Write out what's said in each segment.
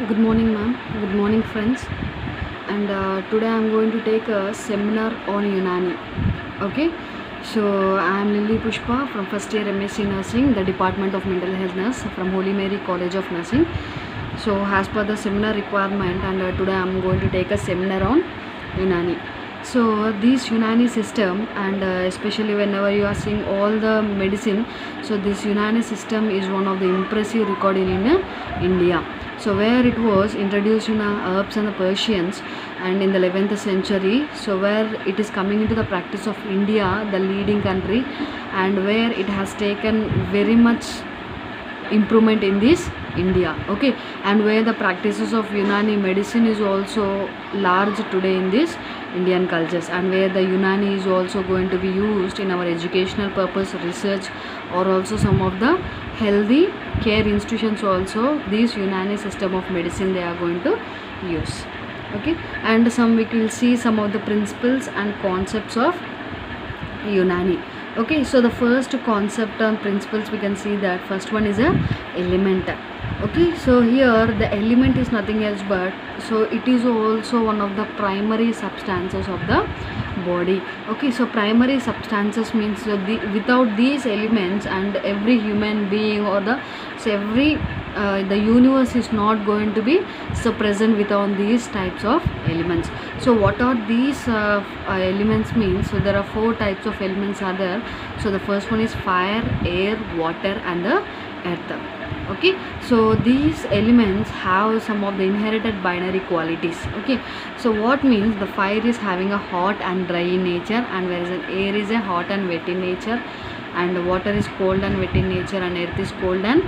Good morning, ma'am. Good morning, friends. And today I'm going to take a seminar on Unani. Okay, so I'm Lily Pushpa from first year MSc Nursing, the Department of Mental Health Nurse from Holy Mary College of Nursing. So, as per the seminar requirement, and today I'm going to take a seminar on Unani. So, this Unani system, and especially whenever you are seeing all the medicine, so this Unani system is one of the impressive record in India. So where it was introduced in Arabs and the Persians and in the 11th century, so where it is coming into the practice of India, the leading country, and where it has taken very much improvement in this India. Okay, and where the practices of Unani medicine is also large today in this Indian cultures, and where the Unani is also going to be used in our educational purpose, research, or also some of the healthy care institutions also this Unani system of medicine they are going to use. Okay, and some we will see some of the principles and concepts of Unani. Okay, so the first concept and principles we can see that first one is a element. Okay, so here the element is nothing else but, so it is also one of the primary substances of the body. Okay, so primary substances means without these elements and every human being or the universe is not going to be so present without these types of elements. So what are these elements means? So there are four types of elements are there. So the first one is fire, air, water, and the earth. Okay, so these elements have some of the inherited binary qualities. Okay, so what means the fire is having a hot and dry in nature, and whereas an air is a hot and wet in nature, and water is cold and wet in nature, and earth is cold and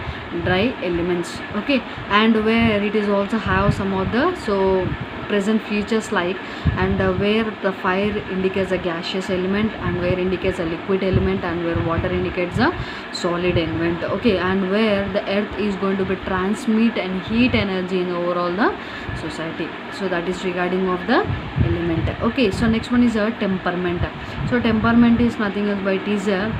dry elements. Okay, and where it is also have some of the present features like, and where the fire indicates a gaseous element, and where indicates a liquid element, and where water indicates a solid element. Okay, and where the earth is going to be transmit and heat energy in overall the society. So that is regarding of the element. Okay, so next one is a temperament. So temperament is nothing else but it is a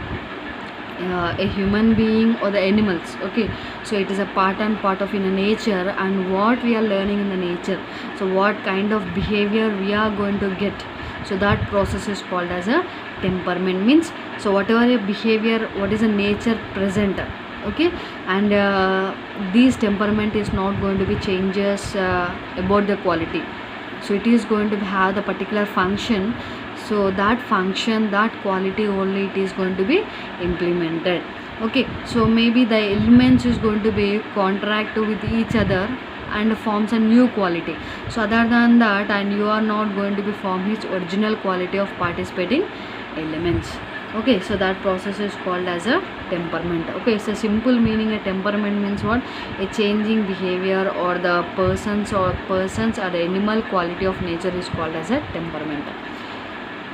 human being or the animals. Okay, so it is a part and part of in a nature, and what we are learning in the nature, so what kind of behavior we are going to get, so that process is called as a temperament. Means, so whatever a behavior, what is a nature present. Okay, and this temperament is not going to be changes about the quality, so it is going to have the particular function. So that function, that quality only it is going to be implemented. Okay, so maybe the elements is going to be contract with each other and forms a new quality. So other than that, and you are not going to be form its original quality of participating elements. Okay, so that process is called as a temperament. Okay, so simple meaning a temperament means what? A changing behavior or the persons or the animal quality of nature is called as a temperament.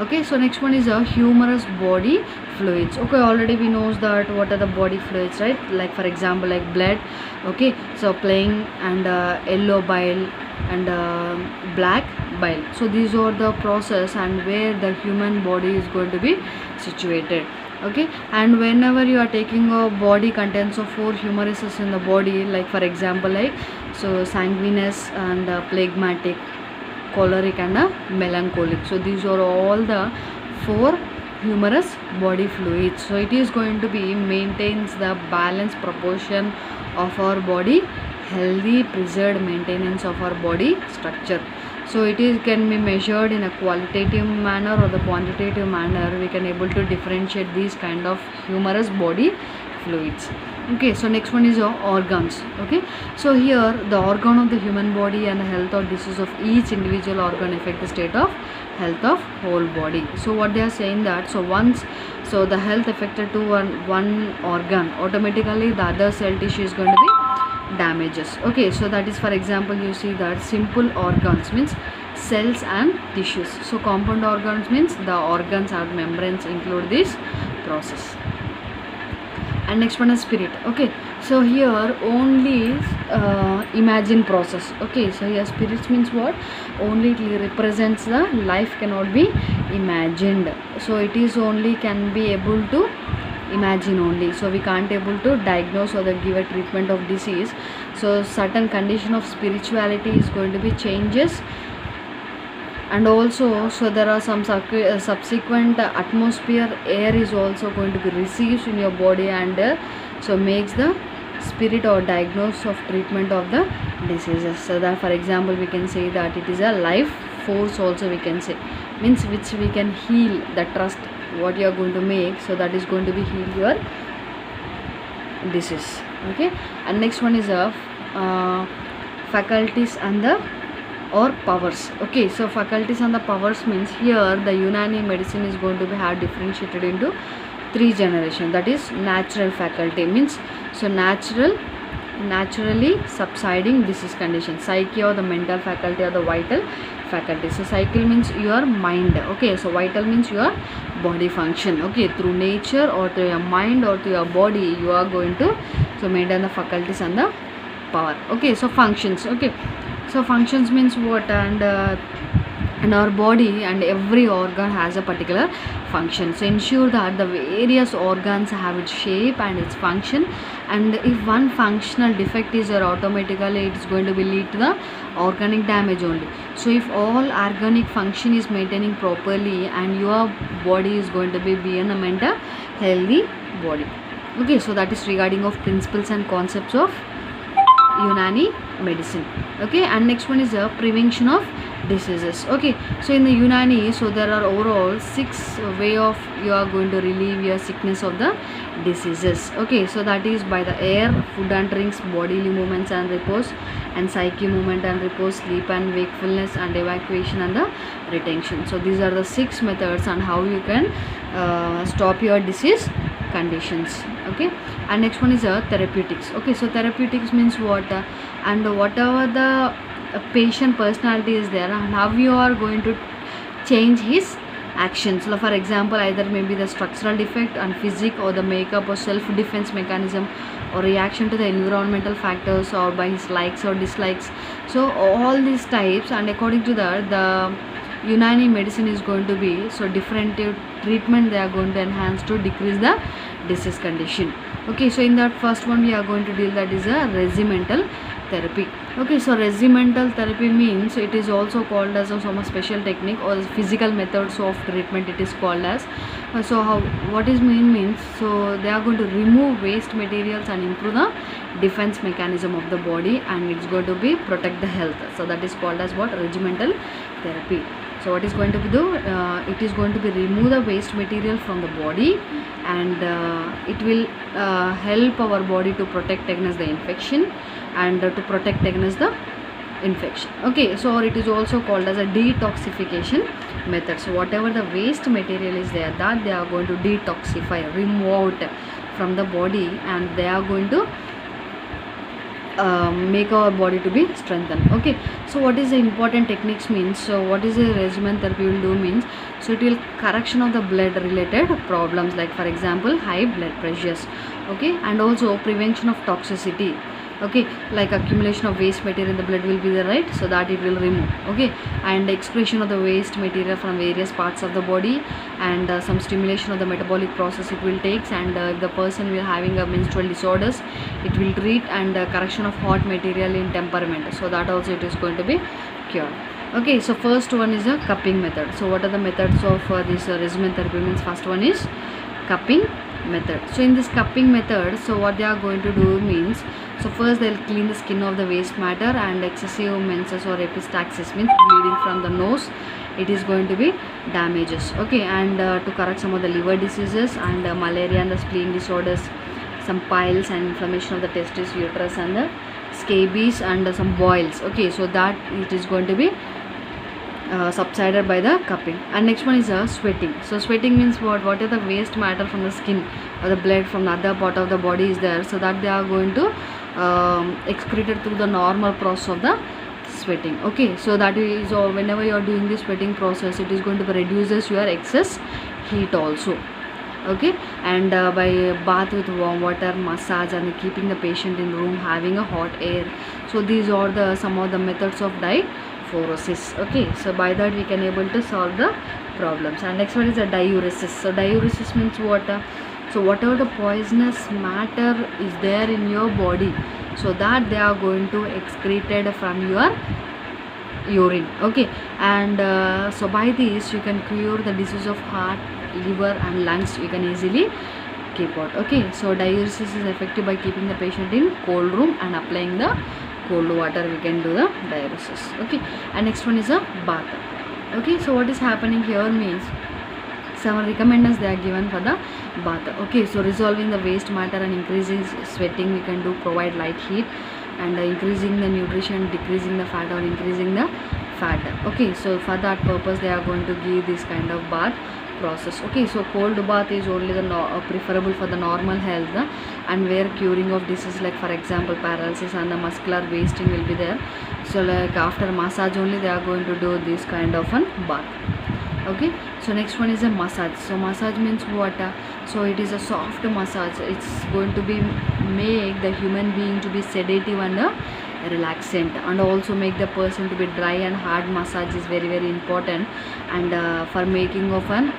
Okay, so next one is a humerus body fluids. Okay, already we knows that what are the body fluids, right? Like for example, like blood. Okay, so plain and yellow bile and black bile. So these are the process and where the human body is going to be situated. Okay, and whenever you are taking a body contents of four humeruses in the body, like for example, like so sanguineous and phlegmatic, choleric, and melancholic. So these are all the four humerus body fluids. So it is going to be maintains the balanced proportion of our body, healthy preserved maintenance of our body structure. So it is can be measured in a qualitative manner or the quantitative manner. We can able to differentiate these kind of humerus body fluids. Okay, so next one is organs. Okay, so here the organ of the human body and the health or disease of each individual organ affect the state of health of whole body. So what they are saying that, so once so the health affected to one organ, automatically the other cell tissue is going to be damages. Okay, so that is for example you see that simple organs means cells and tissues. So compound organs means the organs and membranes include this process. And next one is spirit. Okay, so here only imagine process. Okay, so here spirits means what? Only it represents the life cannot be imagined, so it is only can be able to imagine only. So we can't able to diagnose or give a treatment of disease. so certain condition of spirituality is going to be changes. And also, so there are some subsequent atmosphere air is also going to be received in your body, and so makes the spirit or diagnosis of treatment of the diseases. So that, for example, we can say that it is a life force also, we can say, means which we can heal the trust what you are going to make, so that is going to be heal your disease. Okay, and next one is a faculties and the or powers. Okay, so faculties and the powers means here the Unani medicine is going to be have differentiated into 3 generations. That is natural faculty means, so naturally subsiding disease condition, psyche or the mental faculty or the vital faculty. So cycle means your mind. Okay, so vital means your body function. Okay, through nature or through your mind or through your body you are going to so maintain the faculties and the power. Okay, so functions. Okay, so functions means what, and our body and every organ has a particular function. So ensure that the various organs have its shape and its function, and if one functional defect is there, automatically it is going to be lead to the organic damage only. So if all organic function is maintaining properly, and your body is going to be in a mental healthy body. Okay, so that is regarding of principles and concepts of Unani medicine. Okay, and next one is the prevention of diseases. Okay, so in the Unani, so there are overall 6 way of you are going to relieve your sickness of the diseases. Okay, so that is by the air, food and drinks, bodily movements and repose, and psyche movement and repose, sleep and wakefulness, and evacuation and the retention. So these are the 6 methods and how you can stop your disease conditions. Okay, and next one is therapeutics. Okay, so therapeutics means what, and whatever the patient personality is there, and how you are going to change his actions. So for example, either maybe the structural defect and physique, or the makeup or self-defense mechanism, or reaction to the environmental factors, or by his likes or dislikes. So all these types, and according to that, the Unani medicine is going to be so different treatment they are going to enhance to decrease the disease condition. Okay, so in that first one we are going to deal, that is a regimental therapy. Okay, so regimental therapy means it is also called as some special technique or physical methods of treatment, it is called as. So how, what is means, so they are going to remove waste materials and improve the defense mechanism of the body, and it's going to be protect the health. So that is called as what, regimental therapy. So what is going to be do, it is going to be remove the waste material from the body, and it will help our body to protect against the infection, and to protect against the infection. Okay, so it is also called as a detoxification method. So whatever the waste material is there, that they are going to detoxify, remove out from the body, and they are going to make our body to be strengthened. Okay, so what is the important techniques means, so what is the regimen therapy will do means, so it will correction of the blood related problems, like for example high blood pressures. Okay, and also prevention of toxicity. Okay, like accumulation of waste material in the blood will be there, right, so that it will remove. Okay, and excretion of the waste material from various parts of the body, and some stimulation of the metabolic process it will take, and if the person will having a menstrual disorders, it will treat, and correction of hot material in temperament, so that also it is going to be cured. Okay, so first one is a cupping method. So what are the methods of this regimen therapy means, first one is cupping method. So in this cupping method, so what they are going to do means, so first they will clean the skin of the waste matter, and excessive menses or epistaxis means bleeding from the nose, it is going to be damages. Okay, and to correct some of the liver diseases, and malaria and the spleen disorders, some piles and inflammation of the testis, uterus, and the scabies, and some boils. Okay, so that it is going to be subsided by the cupping. And next one is sweating. So sweating means what is the waste matter from the skin or the blood from the other part of the body is there, so that they are going to excreted through the normal process of the sweating. Okay, so that is whenever you are doing this sweating process, it is going to reduces your excess heat also. Okay, and by bath with warm water, massage, and keeping the patient in room having a hot air. So these are the some of the methods of diaphoresis. Okay, so by that we can able to solve the problems. And next one is a diuresis. So diuresis means what, so whatever the poisonous matter is there in your body, so that they are going to excreted from your urine. Okay, and so by this you can cure the disease of heart, liver and lungs, you can easily keep out. Okay, so diuresis is effective by keeping the patient in cold room and applying the cold water, we can do the diuresis. Okay, and next one is a bath. Okay, so what is happening here means some recommenders they are given for the bath. Okay, so resolving the waste matter and increasing sweating, we can do provide light heat, and increasing the nutrition, decreasing the fat or increasing the fat. Okay, so for that purpose they are going to give this kind of bath process. Okay, so cold bath is only the preferable for the normal health, and where curing of disease like for example paralysis and the muscular wasting will be there. So like after massage only they are going to do this kind of an bath. Okay, so next one is a massage. So massage means what? So it is a soft massage, it's going to be make the human being to be sedative and relaxant, and also make the person to be dry, and hard massage is very very important, and for making of an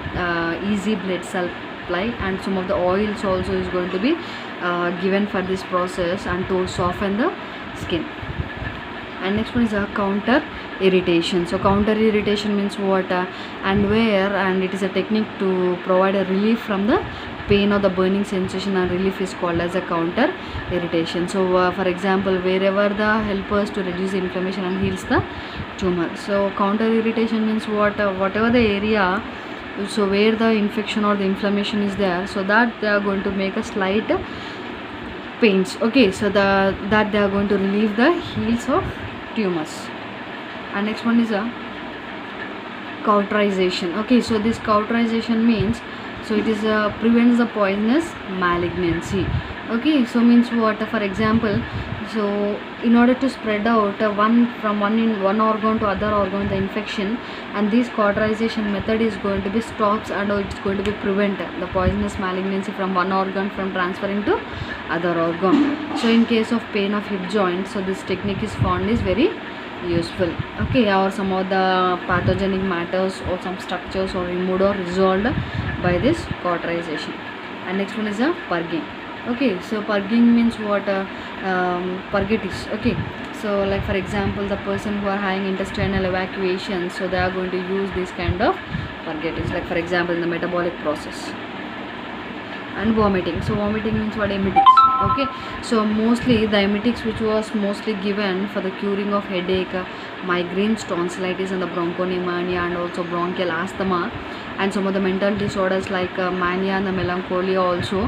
easy blood supply, and some of the oils also is going to be given for this process and to soften the skin. And next one is a counter irritation. So counter irritation means what, and where, and it is a technique to provide a relief from the pain or the burning sensation, and relief is called as a counter irritation. So for example wherever the helpers to reduce inflammation and heals the tumor. So counter irritation means what, whatever the area, so where the infection or the inflammation is there, so that they are going to make a slight pains. Okay, so that they are going to relieve the heals of tumors. And next one is a cauterization. Okay, so this cauterization means, so it is prevents the poisonous malignancy. Okay, so means what, for example, so in order to spread out one organ to other organ the infection, and this cauterization method is going to be stops, and it's going to be prevent the poisonous malignancy from one organ from transferring to other organ. So in case of pain of hip joint, so this technique is found is very useful. Okay, or some of the pathogenic matters or some structures or removed or resolved by this cauterization. And next one is a purging. Okay, so purging means what, purgatives. Okay, so like for example the person who are having intestinal evacuation, so they are going to use this kind of purgatives, like for example in the metabolic process. And vomiting. So vomiting means what, emetics. Okay, so mostly the emetics which was mostly given for the curing of headache, migraines, tonsillitis and the bronchopneumonia, and also bronchial asthma, and some of the mental disorders like mania and the melancholia also,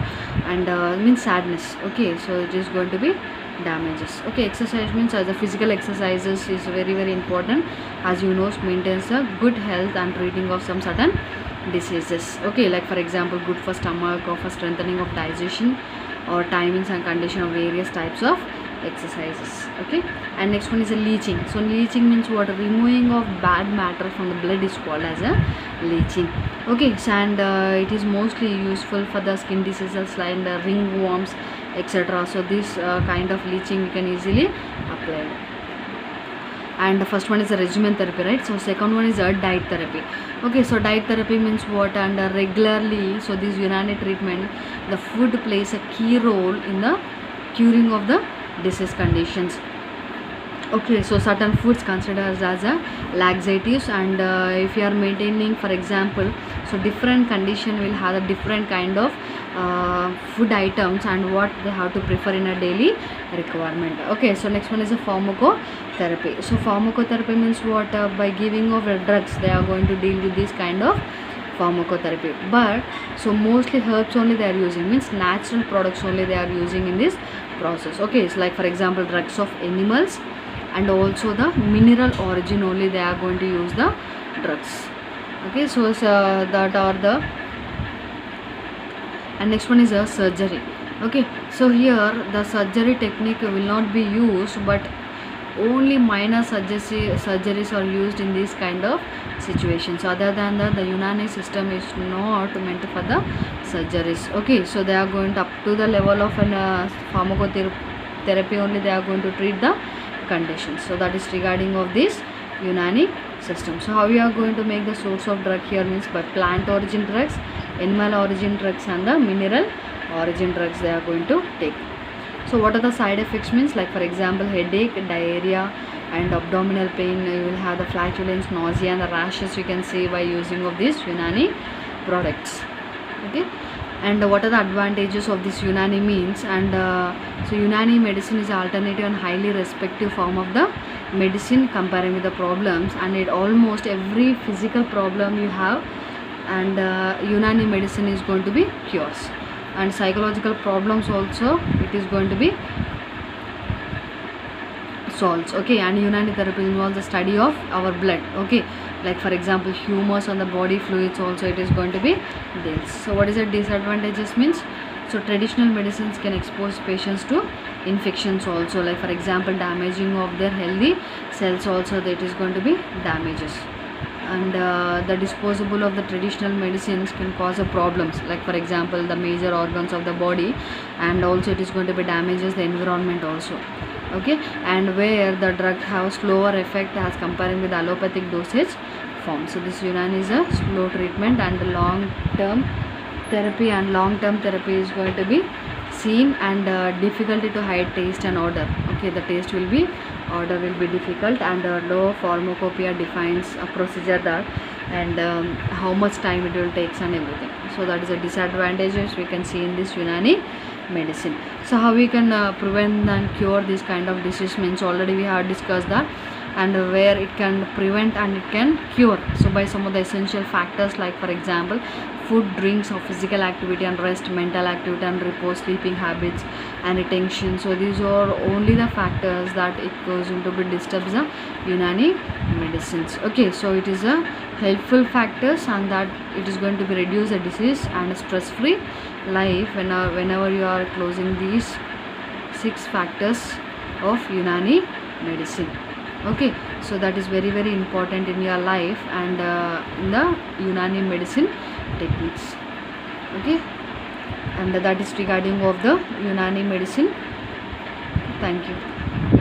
and means sadness. Okay, so it is going to be damages. Okay, exercise means the physical exercises is very very important, as you know, maintains a good health and treating of some certain diseases. Okay, like for example good for stomach or for strengthening of digestion, or timings and condition of various types of exercises. Okay, and next one is a leaching. So leaching means what, removing of bad matter from the blood is called as a leaching. Okay, so and it is mostly useful for the skin diseases like the ringworms, etc. So this kind of leaching you can easily apply. And the first one is a regimen therapy, right? So second one is a diet therapy. Okay, so diet therapy means what, and regularly, so this Unani treatment, the food plays a key role in the curing of the disease conditions. Okay, so certain foods considered as a laxatives, and if you are maintaining, for example, so different condition will have a different kind of food items and what they have to prefer in a daily requirement. Okay, so next one is a pharmacotherapy. So pharmacotherapy means what, by giving of drugs they are going to deal with this kind of pharmacotherapy. But so mostly herbs only they are using, means natural products only they are using in this process. Okay, it's like for example drugs of animals, and also the mineral origin only they are going to use the drugs. Okay, so that are the, and next one is a surgery. Okay, so here the surgery technique will not be used, but only minor surgeries are used in this kind of situations. Other than that, the Unani system is not meant for the surgeries. Okay, so they are going to up to the level of an pharmacotherapy only they are going to treat the conditions. So that is regarding of this Unani system. So how we are going to make the source of drug here means by plant origin drugs, animal origin drugs and the mineral origin drugs they are going to take. So what are the side effects means, like for example headache, diarrhea and abdominal pain. You will have the flatulence, nausea and the rashes you can see by using of these Unani products. Okay, and what are the advantages of this Unani means, and so Unani medicine is alternative and highly respected form of the medicine comparing with the problems, and it almost every physical problem you have, and Unani medicine is going to be cures, and psychological problems also it is going to be solves. Okay, and Unani therapy involves the study of our blood. Okay, like for example humors on the body fluids also it is going to be this. So what is the disadvantages means, so traditional medicines can expose patients to infections also, like for example damaging of their healthy cells also, that is going to be damages, and the disposable of the traditional medicines can cause a problems, like for example the major organs of the body, and also it is going to be damages the environment also. Okay, and where the drug have slower effect as comparing with allopathic dosage form. So this Unani is a slow treatment and long term therapy, and long term therapy is going to be seen, and difficulty to hide taste and odor. Okay, the taste will be, order will be difficult, and low pharmacopoeia defines a procedure that, and how much time it will takes and everything. So that is a disadvantages we can see in this Unani medicine. So how we can prevent and cure this kind of disease means, already we have discussed that, and where it can prevent and it can cure. So by some of the essential factors, like for example food, drinks or physical activity and rest, mental activity and repose, sleeping habits and attention. So these are only the factors that it goes into be disturbs the Unani medicines. Okay, so it is a helpful factors, and that it is going to be reduce the disease and a stress free life whenever you are closing these 6 factors of Unani medicine. Okay, so that is very very important in your life, and in the Unani medicine techniques. Okay, and that is regarding of the Unani medicine. Thank you.